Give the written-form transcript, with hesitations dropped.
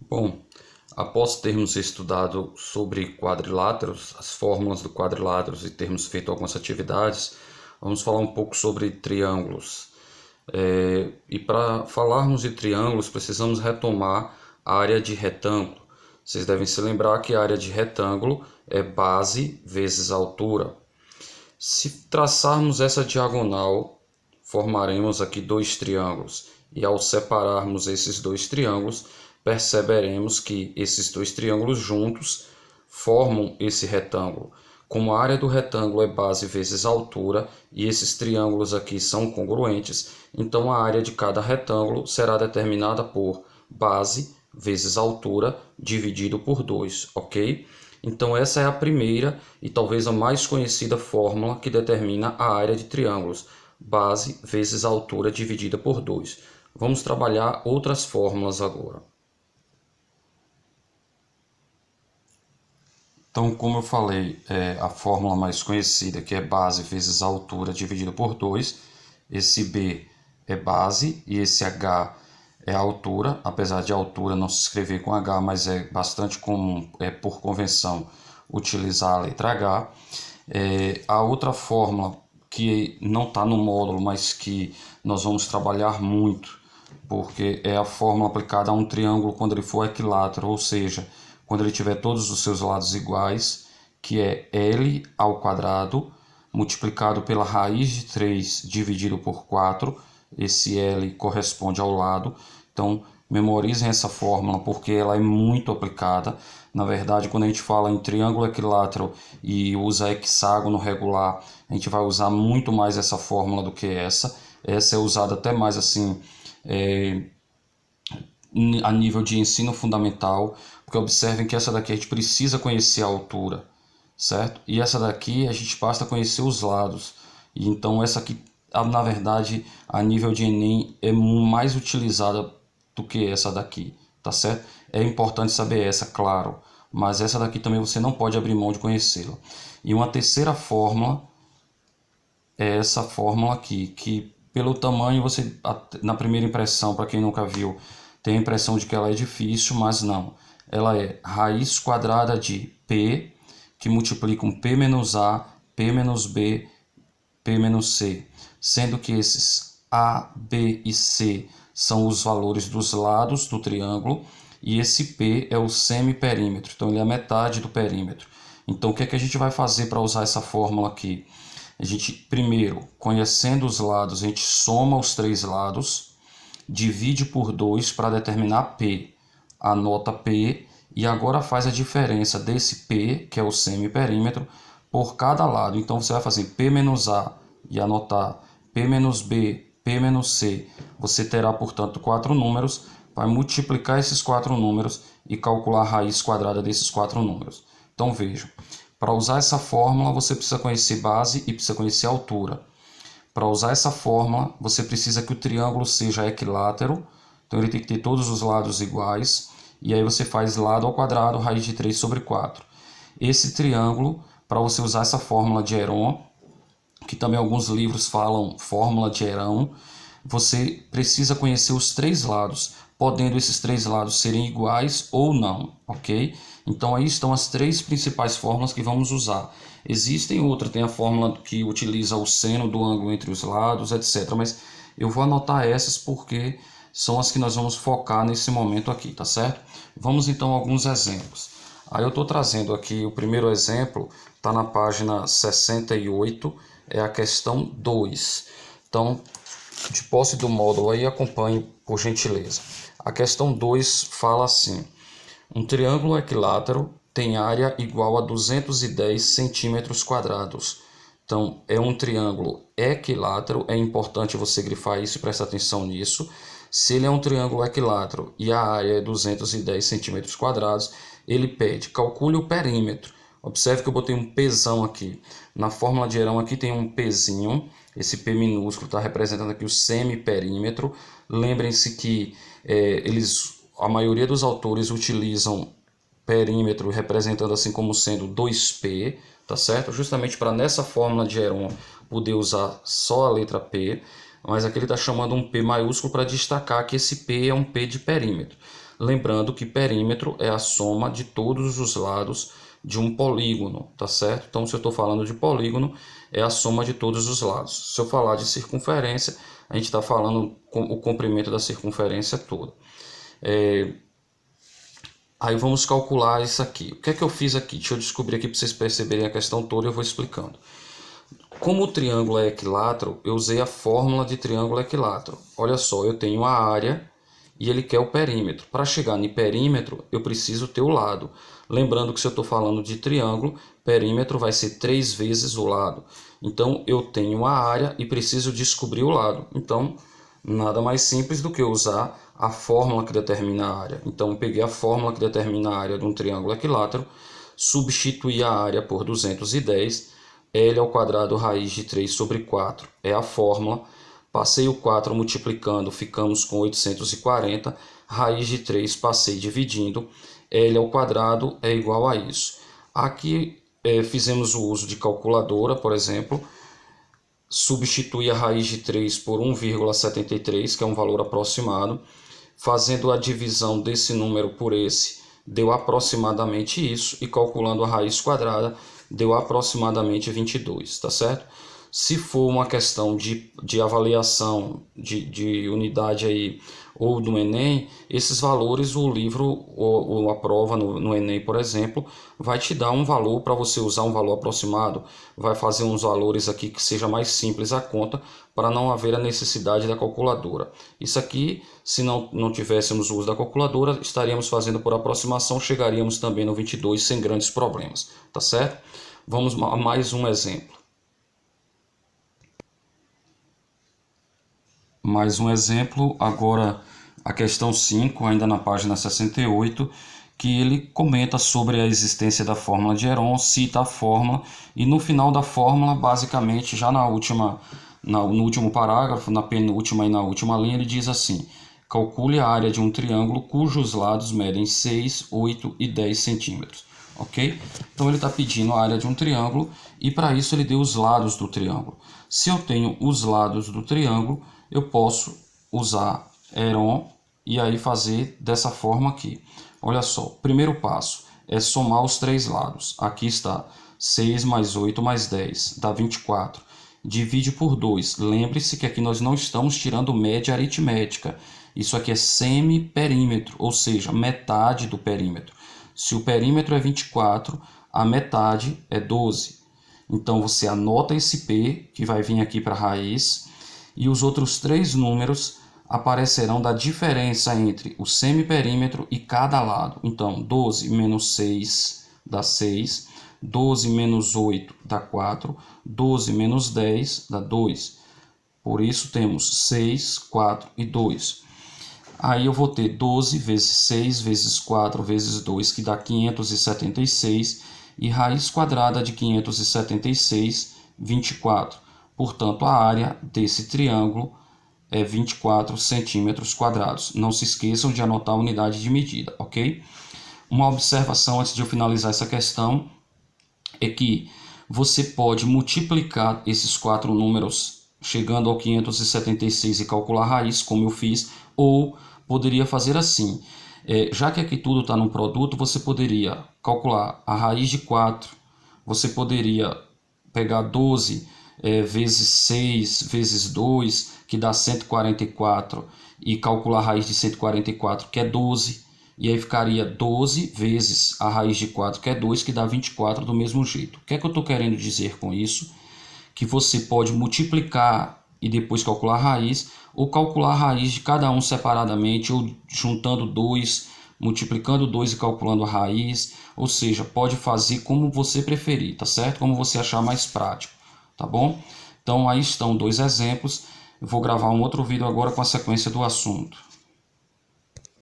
Bom, após termos estudado sobre quadriláteros, as fórmulas do quadriláteros e termos feito algumas atividades, vamos falar um pouco sobre triângulos. E para falarmos de triângulos, precisamos retomar a área de retângulo. Vocês devem se lembrar que a área de retângulo é base vezes altura. Se traçarmos essa diagonal, formaremos aqui dois triângulos. E ao separarmos esses dois triângulos, perceberemos que esses dois triângulos juntos formam esse retângulo. Como a área do retângulo é base vezes altura e esses triângulos aqui são congruentes, então a área de cada retângulo será determinada por base vezes altura dividido por 2, ok? Então essa é a primeira e talvez a mais conhecida fórmula que determina a área de triângulos, base vezes altura dividida por 2. Vamos trabalhar outras fórmulas agora. Então, como eu falei, a fórmula mais conhecida, que é base vezes altura dividido por 2. Esse B é base e esse H é altura, apesar de altura não se escrever com H, mas é bastante comum, por convenção, utilizar a letra H. A outra fórmula que não está no módulo, mas que nós vamos trabalhar muito, porque é a fórmula aplicada a um triângulo quando ele for equilátero, ou seja, quando ele tiver todos os seus lados iguais, que é L ao quadrado multiplicado pela raiz de 3 dividido por 4. Esse L corresponde ao lado. Então, memorizem essa fórmula porque ela é muito aplicada. Na verdade, quando a gente fala em triângulo equilátero e usa hexágono regular, a gente vai usar muito mais essa fórmula do que essa. Essa é usada até mais assim a nível de ensino fundamental, porque observem que essa daqui a gente precisa conhecer a altura, certo? E essa daqui a gente basta conhecer os lados. E então essa aqui, na verdade, a nível de Enem é mais utilizada do que essa daqui, tá certo? É importante saber essa, claro, mas essa daqui também você não pode abrir mão de conhecê-la. E uma terceira fórmula é essa fórmula aqui, que pelo tamanho você, na primeira impressão, para quem nunca viu, tem a impressão de que ela é difícil, mas não. Ela é raiz quadrada de P, que multiplica um P menos A, P menos B, P menos C. Sendo que esses A, B e C são os valores dos lados do triângulo, e esse P é o semiperímetro, então ele é a metade do perímetro. Então o que é que a gente vai fazer para usar essa fórmula aqui? A gente, primeiro, conhecendo os lados, a gente soma os três lados, divide por 2 para determinar P. Anota P e agora faz a diferença desse P, que é o semiperímetro, por cada lado. Então você vai fazer P menos A e anotar P menos B, P menos C. Você terá, portanto, 4 números. Vai multiplicar esses 4 números e calcular a raiz quadrada desses 4 números. Então vejam, para usar essa fórmula você precisa conhecer base e precisa conhecer altura. Para usar essa fórmula, você precisa que o triângulo seja equilátero, então ele tem que ter todos os lados iguais, e aí você faz lado ao quadrado, raiz de 3 sobre 4. Esse triângulo, para você usar essa fórmula de Heron, que também alguns livros falam fórmula de Herão, você precisa conhecer os três lados, podendo esses três lados serem iguais ou não, ok? Então aí estão as três principais fórmulas que vamos usar. Existem outras, tem a fórmula que utiliza o seno do ângulo entre os lados, etc. Mas eu vou anotar essas porque são as que nós vamos focar nesse momento aqui, tá certo? Vamos então a alguns exemplos. Aí eu estou trazendo aqui o primeiro exemplo, está na página 68, é a questão 2. Então, de posse do módulo aí, acompanhe por gentileza. A questão 2 fala assim: um triângulo equilátero tem área igual a 210 centímetros quadrados. Então, é um triângulo equilátero, é importante você grifar isso e prestar atenção nisso. Se ele é um triângulo equilátero e a área é 210 centímetros quadrados, ele pede, calcule o perímetro. Observe que eu botei um Pzão aqui. Na fórmula de Herão aqui tem um Pzinho. Esse P minúsculo está representando aqui o semiperímetro. Lembrem-se que a maioria dos autores utilizam perímetro representando assim como sendo 2P, tá certo? Justamente para nessa fórmula de Heron poder usar só a letra P. Mas aqui ele está chamando um P maiúsculo para destacar que esse P é um P de perímetro. Lembrando que perímetro é a soma de todos os lados de um polígono, tá certo? Então, se eu estou falando de polígono, é a soma de todos os lados. Se eu falar de circunferência, a gente está falando com o comprimento da circunferência toda. Aí vamos calcular isso aqui. O que é que eu fiz aqui? Deixa eu descobrir aqui para vocês perceberem a questão toda e eu vou explicando. Como o triângulo é equilátero, eu usei a fórmula de triângulo equilátero. Olha só, eu tenho a área e ele quer o perímetro. Para chegar no perímetro, eu preciso ter o lado. Lembrando que se eu estou falando de triângulo, perímetro vai ser 3 vezes o lado. Então, eu tenho a área e preciso descobrir o lado. Então, nada mais simples do que usar a fórmula que determina a área. Então, eu peguei a fórmula que determina a área de um triângulo equilátero, substituí a área por 210, L ao quadrado raiz de 3 sobre 4 é a fórmula. Passei o 4 multiplicando, ficamos com 840. Raiz de 3 passei dividindo. L ao quadrado é igual a isso. Aqui fizemos o uso de calculadora, por exemplo. Substitui a raiz de 3 por 1,73, que é um valor aproximado. Fazendo a divisão desse número por esse, deu aproximadamente isso. E calculando a raiz quadrada, deu aproximadamente 22, tá certo? Se for uma questão de avaliação de unidade aí, ou do Enem, esses valores o livro ou a prova no Enem, por exemplo, vai te dar um valor para você usar um valor aproximado, vai fazer uns valores aqui que seja mais simples a conta, para não haver a necessidade da calculadora. Isso aqui, se não tivéssemos o uso da calculadora, estaríamos fazendo por aproximação, chegaríamos também no 22 sem grandes problemas, tá certo? Vamos a mais um exemplo. Mais um exemplo, agora a questão 5, ainda na página 68, que ele comenta sobre a existência da fórmula de Heron, cita a fórmula, e no final da fórmula, basicamente, já no último parágrafo, na penúltima e na última linha, ele diz assim: calcule a área de um triângulo cujos lados medem 6, 8 e 10 centímetros. Ok? Então ele está pedindo a área de um triângulo e para isso ele deu os lados do triângulo. Se eu tenho os lados do triângulo, eu posso usar Heron e aí fazer dessa forma aqui. Olha só, primeiro passo é somar os 3 lados. Aqui está 6 mais 8 mais 10, dá 24. Divide por 2. Lembre-se que aqui nós não estamos tirando média aritmética. Isso aqui é semi-perímetro, ou seja, metade do perímetro. Se o perímetro é 24, a metade é 12. Então, você anota esse P, que vai vir aqui para a raiz, e os outros 3 números aparecerão da diferença entre o semiperímetro e cada lado. Então, 12 menos 6 dá 6, 12 menos 8 dá 4, 12 menos 10 dá 2. Por isso, temos 6, 4 e 2. Aí eu vou ter 12 vezes 6 vezes 4 vezes 2, que dá 576, e raiz quadrada de 576, 24. Portanto, a área desse triângulo é 24 centímetros quadrados. Não se esqueçam de anotar a unidade de medida, ok? Uma observação antes de eu finalizar essa questão é que você pode multiplicar esses 4 números chegando ao 576 e calcular a raiz, como eu fiz, ou poderia fazer assim. Já que aqui tudo está no produto, você poderia calcular a raiz de 4, você poderia pegar 12 vezes 6 vezes 2, que dá 144, e calcular a raiz de 144, que é 12, e aí ficaria 12 vezes a raiz de 4, que é 2, que dá 24 do mesmo jeito. O que é que eu estou querendo dizer com isso? Que você pode multiplicar e depois calcular a raiz, ou calcular a raiz de cada um separadamente, ou juntando 2, multiplicando 2 e calculando a raiz, ou seja, pode fazer como você preferir, tá certo? Como você achar mais prático, tá bom? Então aí estão 2 exemplos, eu vou gravar um outro vídeo agora com a sequência do assunto.